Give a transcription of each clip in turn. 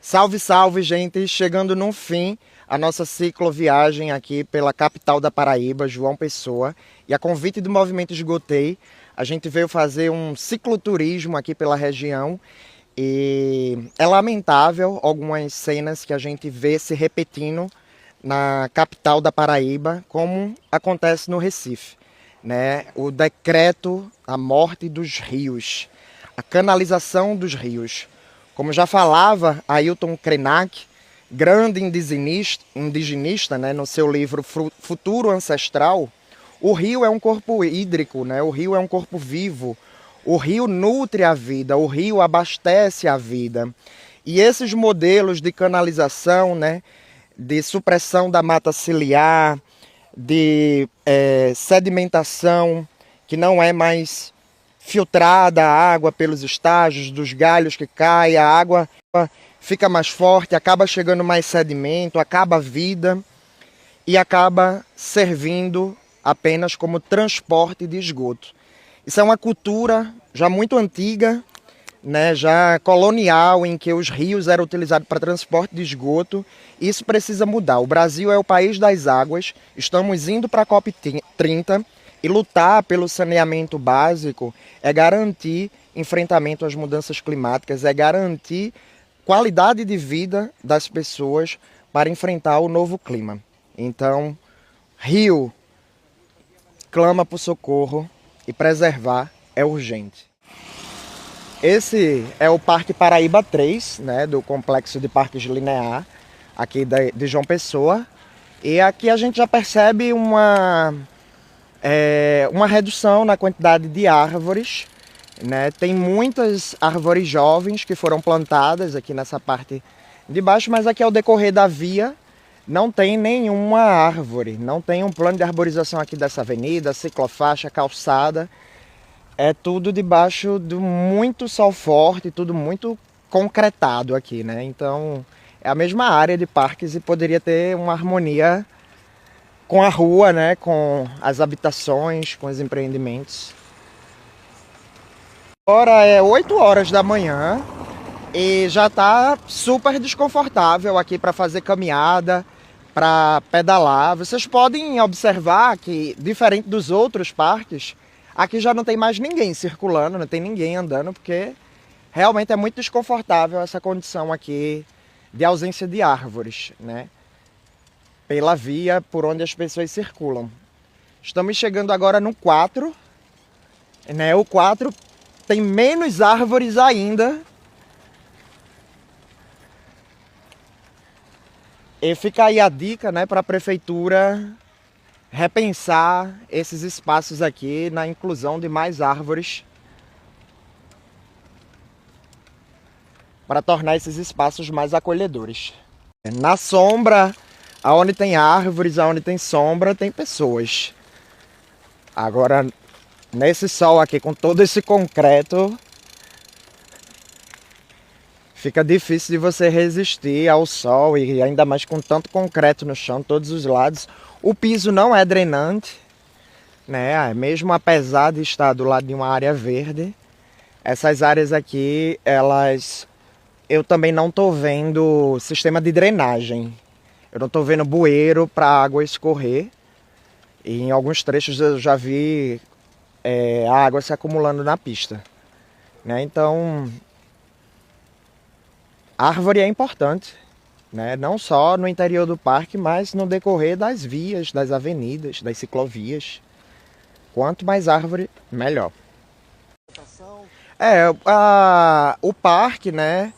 Salve, salve, gente! Chegando no fim a nossa cicloviagem aqui pela capital da Paraíba, João Pessoa. E a convite do Movimento Esgotei, a gente veio fazer um cicloturismo aqui pela região. E é lamentável algumas cenas que a gente vê se repetindo na capital da Paraíba, como acontece no Recife, né? O decreto, a morte dos rios, a canalização dos rios. Como já falava Ailton Krenak, grande indigenista, né, no seu livro Futuro Ancestral, o rio é um corpo hídrico, né? O rio é um corpo vivo. O rio nutre a vida, o rio abastece a vida. E esses modelos de canalização, né, de supressão da mata ciliar, de sedimentação, que não é mais filtrada a água pelos estágios dos galhos que caem, a água fica mais forte, acaba chegando mais sedimento, acaba a vida e acaba servindo apenas como transporte de esgoto. Isso é uma cultura já muito antiga, né, já colonial, em que os rios eram utilizados para transporte de esgoto. Isso precisa mudar. O Brasil é o país das águas, estamos indo para a COP30 e lutar pelo saneamento básico é garantir enfrentamento às mudanças climáticas, é garantir qualidade de vida das pessoas para enfrentar o novo clima. Então, rio clama por socorro e preservar é urgente. Esse é o Parque Paraíba 3, né, do Complexo de Parques Linear, aqui de João Pessoa. E aqui a gente já percebe uma redução na quantidade de árvores, né? Tem muitas árvores jovens que foram plantadas aqui nessa parte de baixo, mas aqui ao decorrer da via não tem nenhuma árvore, não tem um plano de arborização aqui dessa avenida, ciclofaixa, calçada. É tudo debaixo de muito sol forte, tudo muito concretado aqui, né? Então é a mesma área de parques e poderia ter uma harmonia com a rua, né? Com as habitações, com os empreendimentos. Agora é 8 horas da manhã e já está super desconfortável aqui para fazer caminhada, para pedalar. Vocês podem observar que, diferente dos outros parques, aqui já não tem mais ninguém circulando, não tem ninguém andando, porque realmente é muito desconfortável essa condição aqui de ausência de árvores, né? Pela via por onde as pessoas circulam. Estamos chegando agora no 4, né? O 4 tem menos árvores ainda. E fica aí a dica, né, para a prefeitura repensar esses espaços aqui na inclusão de mais árvores para tornar esses espaços mais acolhedores. Na sombra, aonde tem árvores, aonde tem sombra, tem pessoas. Agora, nesse sol aqui, com todo esse concreto, fica difícil de você resistir ao sol e ainda mais com tanto concreto no chão, todos os lados. O piso não é drenante, né? Mesmo apesar de estar do lado de uma área verde, essas áreas aqui, eu também não estou vendo sistema de drenagem. Eu não estou vendo bueiro para a água escorrer. E em alguns trechos eu já vi a água se acumulando na pista, né? Então, árvore é importante, né? Não só no interior do parque, mas no decorrer das vias, das avenidas, das ciclovias. Quanto mais árvore, melhor. O parque, né?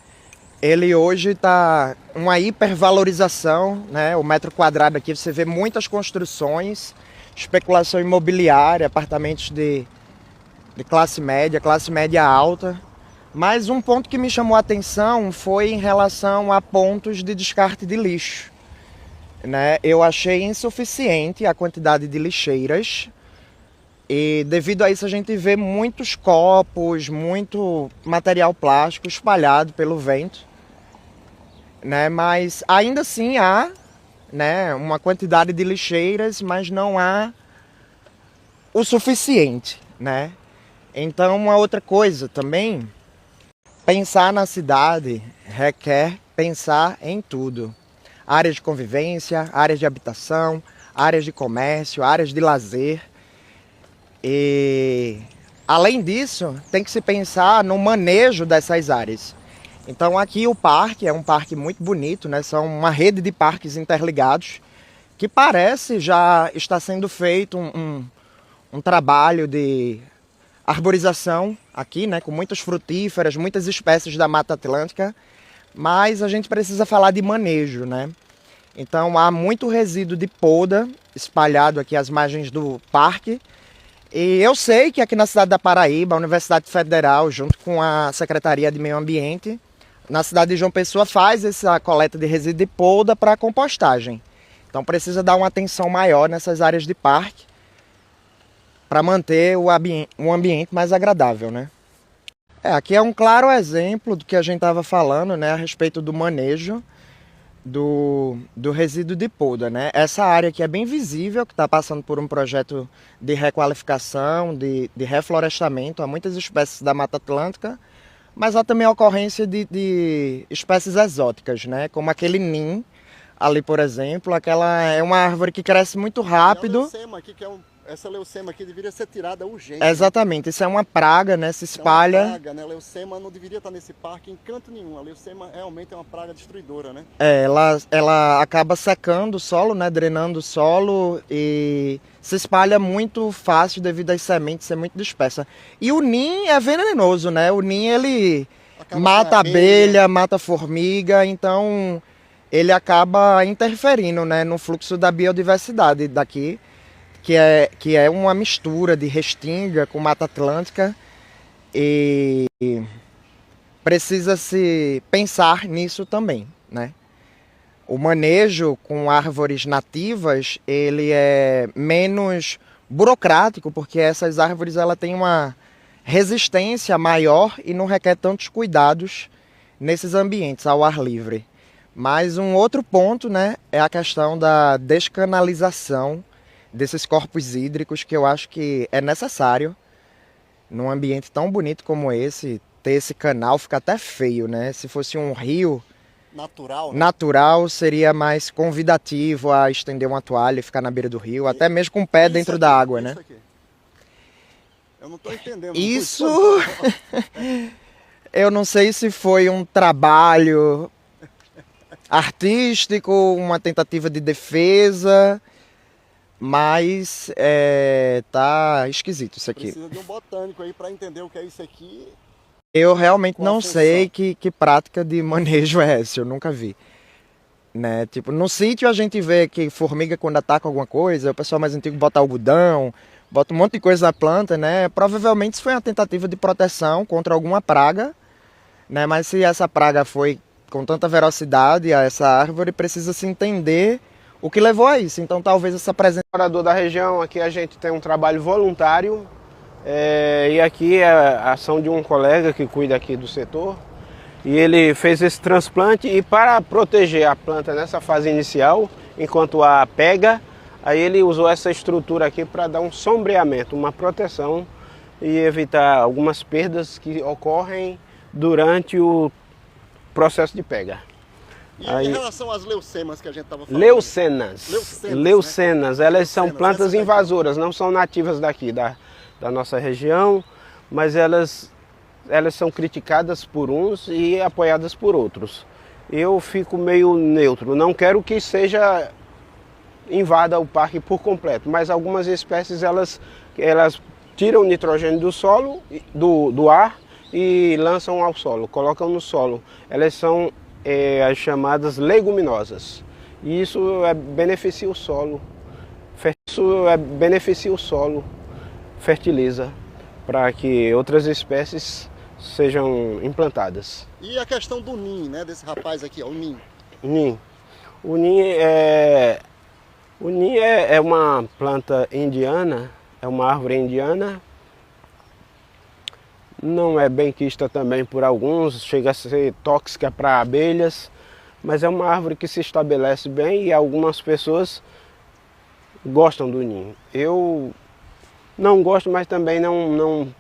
Ele hoje está uma hipervalorização, né? O metro quadrado aqui você vê muitas construções, especulação imobiliária, apartamentos de classe média alta. Mas um ponto que me chamou a atenção foi em relação a pontos de descarte de lixo, né? Eu achei insuficiente a quantidade de lixeiras e devido a isso a gente vê muitos copos, muito material plástico espalhado pelo vento, né? Mas ainda assim há, né, uma quantidade de lixeiras, mas não há o suficiente, né? Então uma outra coisa também, pensar na cidade requer pensar em tudo. Áreas de convivência, áreas de habitação, áreas de comércio, áreas de lazer. E, além disso, tem que se pensar no manejo dessas áreas. Então aqui o parque é um parque muito bonito, né? São uma rede de parques interligados que parece já está sendo feito um trabalho de arborização aqui, né? Com muitas frutíferas, muitas espécies da Mata Atlântica, mas a gente precisa falar de manejo, né? Então há muito resíduo de poda espalhado aqui às margens do parque. E eu sei que aqui na cidade da Paraíba, a Universidade Federal, junto com a Secretaria de Meio Ambiente, na cidade de João Pessoa, faz essa coleta de resíduo de poda para compostagem. Então precisa dar uma atenção maior nessas áreas de parque para manter um ambiente mais agradável, né? Aqui é um claro exemplo do que a gente estava falando, né, a respeito do manejo do resíduo de poda, né? Essa área aqui é bem visível, que está passando por um projeto de requalificação, de reflorestamento a muitas espécies da Mata Atlântica, mas há também a ocorrência de espécies exóticas, né? Como aquele nim ali, por exemplo, aquela é uma árvore que cresce muito rápido. E a leucema aqui, essa leucema aqui deveria ser tirada urgente. Exatamente, isso é uma praga, né? Se espalha. É uma praga, né? A leucema não deveria estar nesse parque em canto nenhum. A leucema realmente é uma praga destruidora, né? Ela acaba secando o solo, né? Drenando o solo e se espalha muito fácil devido às sementes ser muito dispersa. E o nim é venenoso, né? O nim ele mata a abelha, mata a formiga, então ele acaba interferindo, né, no fluxo da biodiversidade daqui, que é uma mistura de restinga com Mata Atlântica, e precisa se pensar nisso também, né? O manejo com árvores nativas, ele é menos burocrático, porque essas árvores ela têm uma resistência maior e não requer tantos cuidados nesses ambientes ao ar livre. Mas um outro ponto, né, é a questão da descanalização desses corpos hídricos, que eu acho que é necessário num ambiente tão bonito como esse, ter esse canal. Fica até feio, né? Se fosse um rio natural, seria mais convidativo a estender uma toalha e ficar na beira do rio, até mesmo com o pé dentro da água, né? Eu não estou entendendo. Isso eu não sei se foi um trabalho artístico, uma tentativa de defesa, mas tá esquisito isso aqui. Precisa de um botânico aí para entender o que é isso aqui. Eu realmente não sei que prática de manejo é essa, eu nunca vi. Né? Tipo, no sítio a gente vê que formiga, quando ataca alguma coisa, o pessoal mais antigo bota algodão, bota um monte de coisa na planta, né? Provavelmente isso foi uma tentativa de proteção contra alguma praga, né? Mas se essa praga foi com tanta velocidade a essa árvore, precisa se entender o que levou a isso. Então talvez essa presença... Morador da região, aqui a gente tem um trabalho voluntário, e aqui é a ação de um colega que cuida aqui do setor, e ele fez esse transplante, e para proteger a planta nessa fase inicial, enquanto a pega, aí ele usou essa estrutura aqui para dar um sombreamento, uma proteção e evitar algumas perdas que ocorrem durante o processo de pega. E aí, em relação às leucemas que a gente estava falando? Leucenas, né? Elas são plantas invasoras, não são nativas daqui, da nossa região, mas elas são criticadas por uns e apoiadas por outros. Eu fico meio neutro, não quero que seja invada o parque por completo, mas algumas espécies elas tiram o nitrogênio do solo, do ar, e lançam ao solo, colocam no solo. Elas são as chamadas leguminosas. E isso beneficia o solo. Fertiliza para que outras espécies sejam implantadas. E a questão do nim, né, desse rapaz aqui, ó, o nim. O nim é uma planta indiana, é uma árvore indiana. Não é bem quista também por alguns, chega a ser tóxica para abelhas, mas é uma árvore que se estabelece bem e algumas pessoas gostam do nim. Eu não gosto, mas também não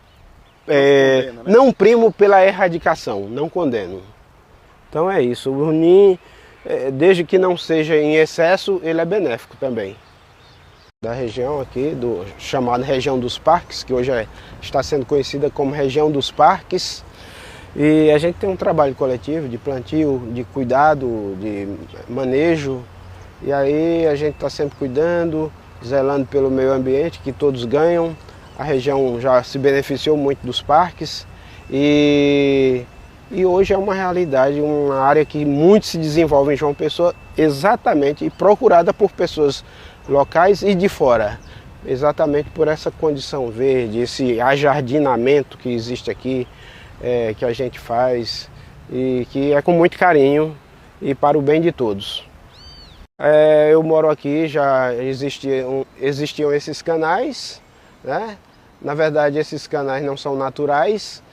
primo pela erradicação, não condeno. Então é isso, o NIM, desde que não seja em excesso, ele é benéfico também. Da região aqui, chamada região dos parques, que hoje está sendo conhecida como região dos parques. E a gente tem um trabalho coletivo de plantio, de cuidado, de manejo. E aí a gente está sempre cuidando, zelando pelo meio ambiente, que todos ganham. A região já se beneficiou muito dos parques. E hoje é uma realidade, uma área que muito se desenvolve em João Pessoa, exatamente, e procurada por pessoas locais e de fora, exatamente por essa condição verde, esse ajardinamento que existe aqui, que a gente faz e que é com muito carinho e para o bem de todos. Eu moro aqui, já existiam esses canais, né? Na verdade esses canais não são naturais,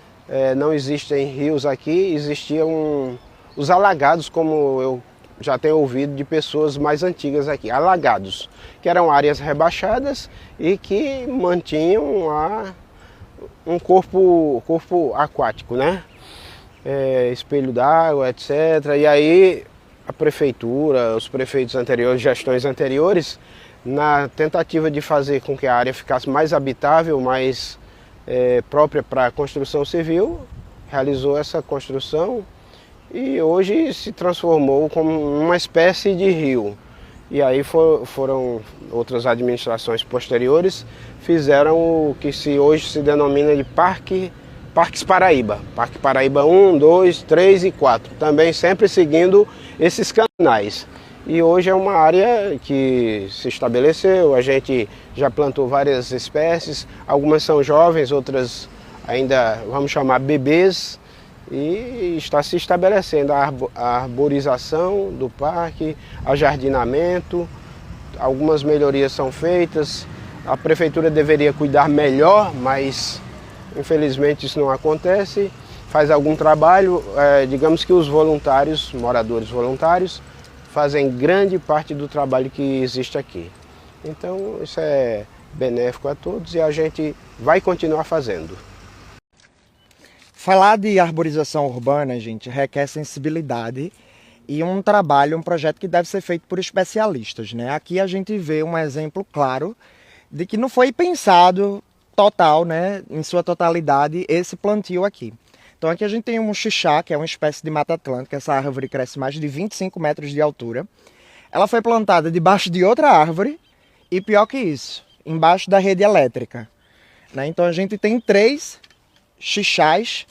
não existem rios aqui, existiam os alagados, como eu já tenho ouvido de pessoas mais antigas aqui, alagados, que eram áreas rebaixadas e que mantinham um corpo aquático, né? Espelho d'água, etc. E aí a prefeitura, os prefeitos anteriores, gestões anteriores, na tentativa de fazer com que a área ficasse mais habitável, mais própria para a construção civil, realizou essa construção e hoje se transformou como uma espécie de rio. E aí foram outras administrações posteriores, fizeram o que hoje se denomina de Parques Paraíba. Parque Paraíba 1, 2, 3 e 4, também sempre seguindo esses canais. E hoje é uma área que se estabeleceu, a gente já plantou várias espécies, algumas são jovens, outras ainda vamos chamar bebês, e está se estabelecendo a arborização do parque, ajardinamento, algumas melhorias são feitas, a prefeitura deveria cuidar melhor, mas infelizmente isso não acontece, faz algum trabalho, digamos que os voluntários, moradores voluntários, fazem grande parte do trabalho que existe aqui. Então isso é benéfico a todos e a gente vai continuar fazendo. Falar de arborização urbana, gente, requer sensibilidade e um trabalho, um projeto que deve ser feito por especialistas, né? Aqui a gente vê um exemplo claro de que não foi pensado total, né, em sua totalidade, esse plantio aqui. Então aqui a gente tem um xixá, que é uma espécie de mata atlântica, essa árvore cresce mais de 25 metros de altura. Ela foi plantada debaixo de outra árvore e pior que isso, embaixo da rede elétrica, né? Então a gente tem 3 xixás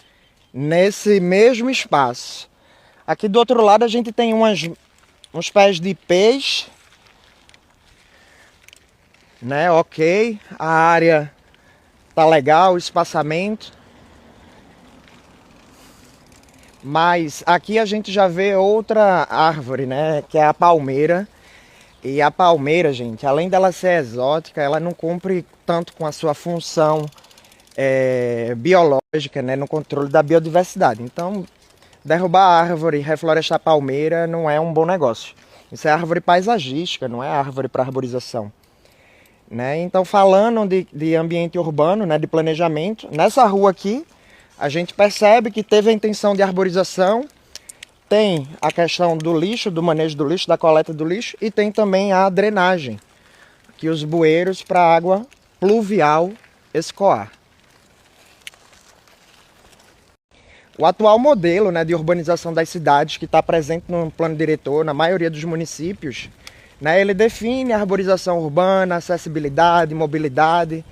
nesse mesmo espaço. Aqui do outro lado a gente tem uns pés de peixe, né? Ok, a área tá legal, o espaçamento. Mas aqui a gente já vê outra árvore, né? Que é a palmeira. E a palmeira, gente, além dela ser exótica, ela não cumpre tanto com a sua função biológica, né, no controle da biodiversidade. Então, derrubar a árvore, reflorestar a palmeira não é um bom negócio. Isso é árvore paisagística, não é árvore para arborização, né? Então, falando de ambiente urbano, né, de planejamento, nessa rua aqui, a gente percebe que teve a intenção de arborização, tem a questão do lixo, do manejo do lixo, da coleta do lixo, e tem também a drenagem, que os bueiros para água pluvial escoar. O atual modelo, né, de urbanização das cidades, que está presente no plano diretor, na maioria dos municípios, né, ele define a arborização urbana, acessibilidade, mobilidade,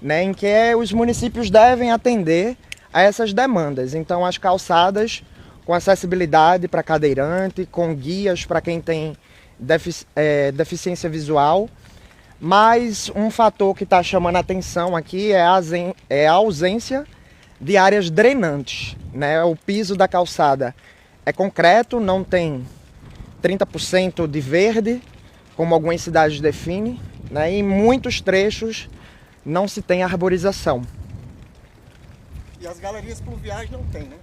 né, em que os municípios devem atender a essas demandas. Então, as calçadas com acessibilidade para cadeirante, com guias para quem tem deficiência visual. Mas um fator que está chamando a atenção aqui é a ausência de áreas drenantes, né? O piso da calçada é concreto, não tem 30% de verde, como algumas cidades definem, né? E em muitos trechos não se tem arborização. E as galerias pluviais não tem, né?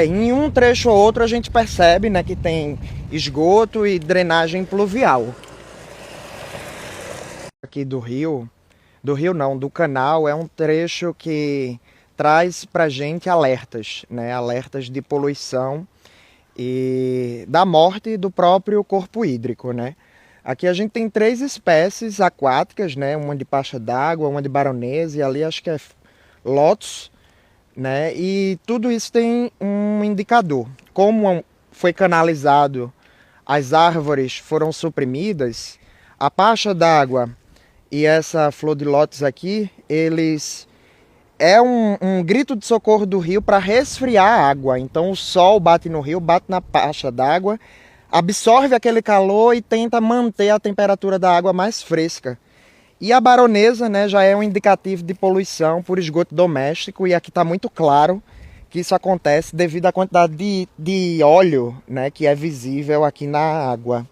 Em um trecho ou outro a gente percebe, né, que tem esgoto e drenagem pluvial. Aqui do canal, é um trecho que traz pra gente alertas, né, alertas de poluição e da morte do próprio corpo hídrico, né? Aqui a gente tem 3 espécies aquáticas, né? Uma de paixa d'água, uma de baronesa e ali acho que é lótus, né? E tudo isso tem um indicador. Como foi canalizado, as árvores foram suprimidas, a paixa d'água e essa flor de lótus aqui, eles é um grito de socorro do rio para resfriar a água. Então o sol bate no rio, bate na paixa d'água, absorve aquele calor e tenta manter a temperatura da água mais fresca. E a baronesa, né, já é um indicativo de poluição por esgoto doméstico, e aqui está muito claro que isso acontece devido à quantidade de óleo, né, que é visível aqui na água.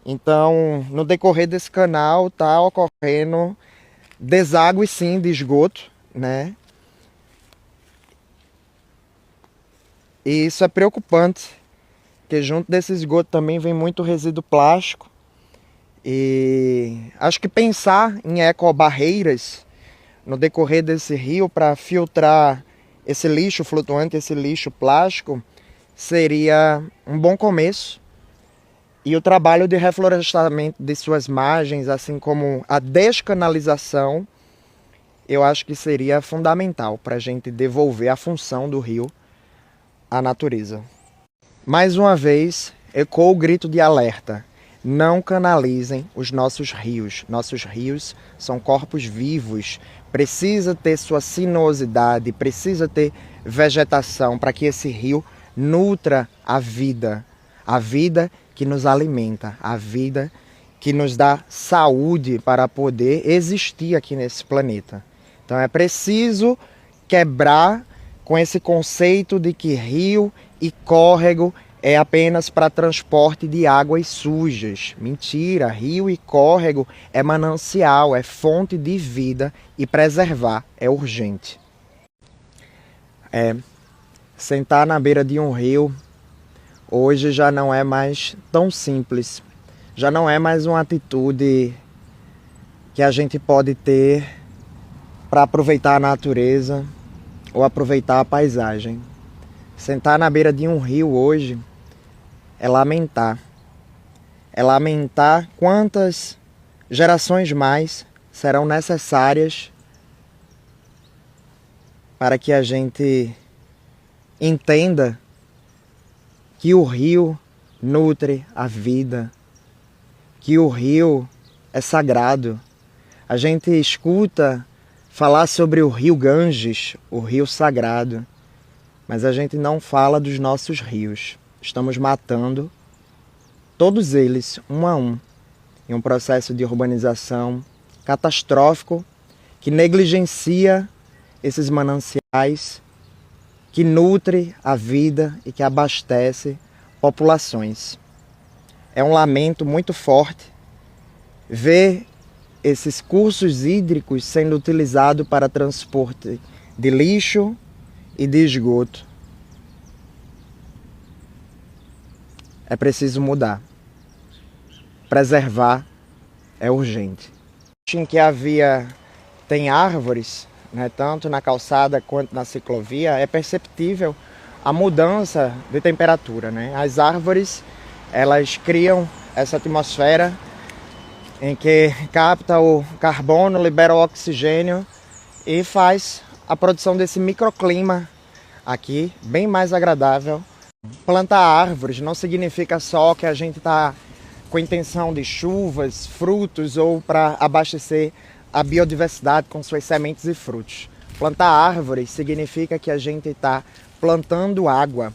Então, no decorrer desse canal está ocorrendo deságue sim de esgoto, né? E isso é preocupante, porque junto desse esgoto também vem muito resíduo plástico. E acho que pensar em ecobarreiras no decorrer desse rio para filtrar esse lixo flutuante, esse lixo plástico, seria um bom começo. E o trabalho de reflorestamento de suas margens, assim como a descanalização, eu acho que seria fundamental para a gente devolver a função do rio à natureza. Mais uma vez, ecoou o grito de alerta. Não canalizem os nossos rios. Nossos rios são corpos vivos. Precisa ter sua sinuosidade, precisa ter vegetação para que esse rio nutra a vida. A vida que nos alimenta, a vida que nos dá saúde para poder existir aqui nesse planeta. Então é preciso quebrar com esse conceito de que rio e córrego é apenas para transporte de águas sujas. Mentira, rio e córrego é manancial, é fonte de vida e preservar é urgente. Sentar na beira de um rio hoje já não é mais tão simples. Já não é mais uma atitude que a gente pode ter para aproveitar a natureza ou aproveitar a paisagem. Sentar na beira de um rio hoje é lamentar. É lamentar quantas gerações mais serão necessárias para que a gente entenda que o rio nutre a vida, que o rio é sagrado. A gente escuta falar sobre o rio Ganges, o rio sagrado, mas a gente não fala dos nossos rios. Estamos matando todos eles, um a um, em um processo de urbanização catastrófico que negligencia esses mananciais, que nutre a vida e que abastece populações. É um lamento muito forte ver esses cursos hídricos sendo utilizados para transporte de lixo e de esgoto. É preciso mudar. Preservar é urgente. Em que tem árvores, né, tanto na calçada quanto na ciclovia, é perceptível a mudança de temperatura, né? As árvores, elas criam essa atmosfera em que capta o carbono, libera o oxigênio e faz a produção desse microclima aqui bem mais agradável. Plantar árvores não significa só que a gente está com intenção de chuvas, frutos ou para abastecer a biodiversidade com suas sementes e frutos. Plantar árvores significa que a gente está plantando água.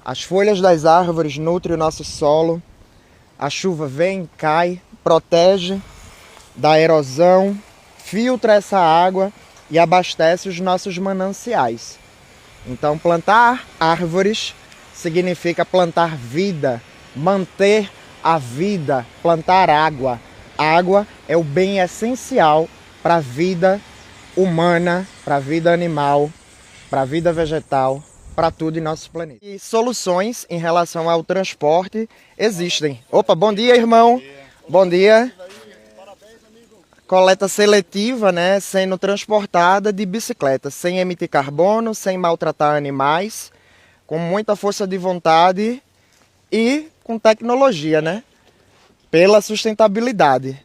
As folhas das árvores nutrem o nosso solo, a chuva vem, cai, protege da erosão, filtra essa água e abastece os nossos mananciais. Então, plantar árvores significa plantar vida, manter a vida, plantar água. Água é o bem essencial para a vida humana, para a vida animal, para a vida vegetal, para tudo em nosso planeta. E soluções em relação ao transporte existem. Opa, bom dia, irmão. Bom dia. Coleta seletiva, né, sendo transportada de bicicleta, sem emitir carbono, sem maltratar animais, com muita força de vontade e com tecnologia, né? Pela sustentabilidade.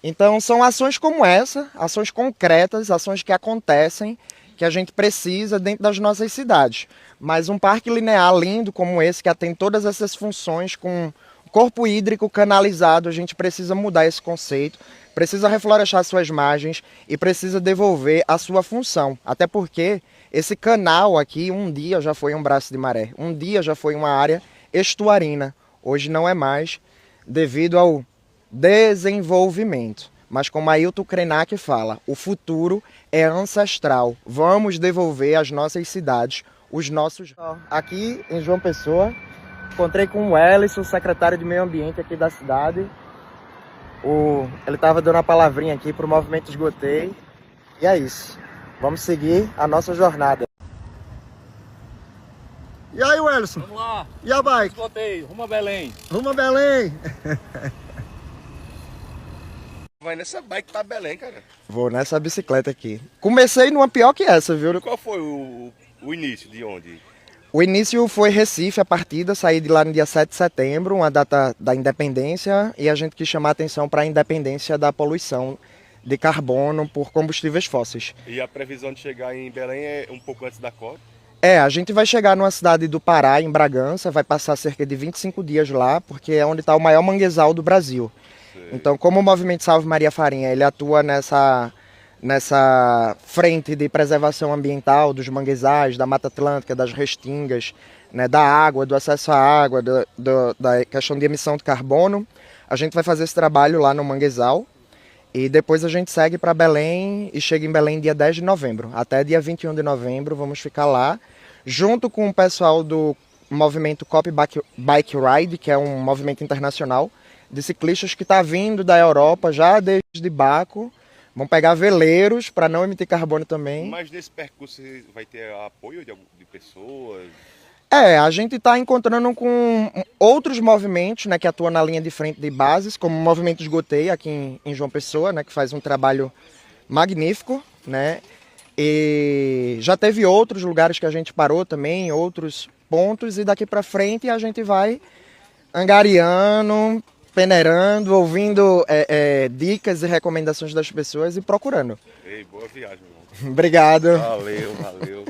Então são ações como essa, ações concretas, ações que acontecem, que a gente precisa dentro das nossas cidades. Mas um parque linear lindo como esse, que atende todas essas funções com corpo hídrico canalizado, a gente precisa mudar esse conceito, precisa reflorestar suas margens e precisa devolver a sua função. Até porque esse canal aqui um dia já foi um braço de maré, um dia já foi uma área estuarina. Hoje não é mais, devido ao desenvolvimento. Mas como Ailton Krenak fala, o futuro é ancestral. Vamos devolver às nossas cidades os nossos... Aqui em João Pessoa, encontrei com o Ellison, secretário de Meio Ambiente aqui da cidade. Ele estava dando uma palavrinha aqui para o Movimento Esgotei. E é isso. Vamos seguir a nossa jornada. E aí, Ellison? Vamos lá. E a bike? Esgotei, rumo a Belém. Rumo a Belém. Vai nessa bike pra Belém, cara. Vou nessa bicicleta aqui. Comecei numa pior que essa, viu? Qual foi o início de onde? O início foi Recife, a partida, saí de lá no dia 7 de setembro, uma data da independência, e a gente quis chamar a atenção para a independência da poluição de carbono por combustíveis fósseis. E a previsão de chegar em Belém é um pouco antes da COP? A gente vai chegar numa cidade do Pará, em Bragança, vai passar cerca de 25 dias lá, porque é onde está o maior manguezal do Brasil. Sei. Então, como o Movimento Salve Maria Farinha, ele atua nessa frente de preservação ambiental dos manguezais, da Mata Atlântica, das restingas, né, da água, do acesso à água, da questão de emissão de carbono, a gente vai fazer esse trabalho lá no manguezal e depois a gente segue para Belém e chega em Belém dia 10 de novembro. Até dia 21 de novembro vamos ficar lá, junto com o pessoal do movimento Cop Bike Ride, que é um movimento internacional de ciclistas que está vindo da Europa já desde Baco. Vão pegar veleiros para não emitir carbono também. Mas nesse percurso vai ter apoio de pessoas? A gente está encontrando com outros movimentos, né, que atuam na linha de frente de bases, como o Movimento Esgotei aqui em João Pessoa, né, que faz um trabalho magnífico, né? E já teve outros lugares que a gente parou também, outros pontos, e daqui para frente a gente vai angariando, peneirando, ouvindo dicas e recomendações das pessoas e procurando. Ei, boa viagem, meu irmão. Obrigado. Valeu.